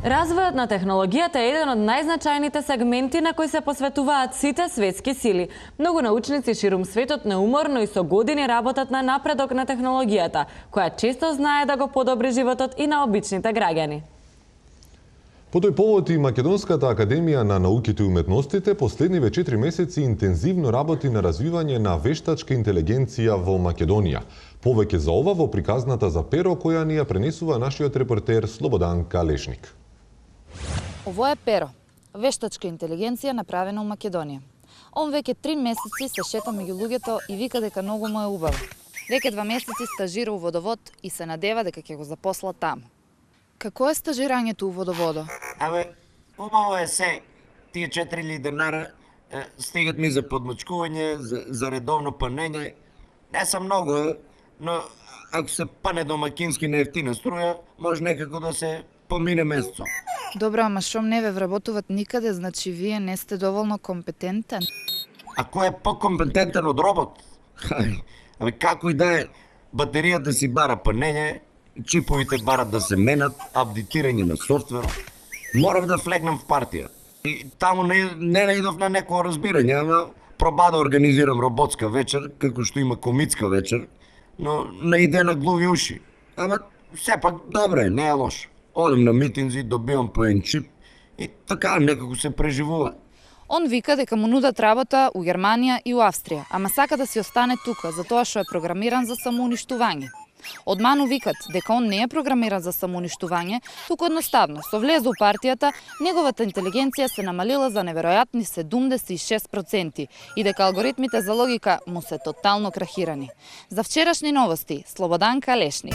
Развојот на технологијата е еден од најзначајните сегменти на кои се посветуваат сите светски сили. Многу научници ширум светот неуморно и со години работат на напредок на технологијата, која често знае да го подобри животот и на обичните граѓани. По тој повод и Македонската академија на науките и уметностите последниве 4 месеци интензивно работи на развивање на вештачка интелигенција во Македонија. Повеќе за ова во приказната за перо која ни ја пренесува нашиот репортер Слободан Калешник. Ово е перо, вештачка интелигенција направена у Македонија. Он веќе 3 месеци се шета меѓу луѓето и вика дека многу му е убаво. Веќе 2 месеци стажира у водовод и се надева дека ќе го запосла таму. Како е стажирањето у водоводо? Убаво е се. Тие 4 денара стигат ми за подмачкување, за редовно панење. Не са многу, но ако се пане домакински на ефтина струја, може некако да се помине месецо. Добро, ама шом не ве вработуват никаде, значи вие не сте доволно компетентен. А кој е покомпетентен од робот? Како и да е, батеријата си бара панење, чиповите барат да се менат, апдейтирање на софтвер. Морав да флегнам в партија. И таму не наидов на некој разбирање, ама проба да организирам роботска вечер, како што има комитска вечер, но наиде на глуви уши. Ама сепак добре, не е лошо. Одам на митинзи, добивам по еден чип и така некако се преживува. Он вика дека му нудат работа у Германија и у Австрија, ама сака да си остане тука, затоа што е програмиран за самоуништување. Одману викат дека он не е програмиран за самоуништување, туку едноставно, со влез у партијата, неговата интелигенција се намалила за неверојатни 76% и дека алгоритмите за логика му се тотално крахирани. За вчерашни новости, Слободан Калешник.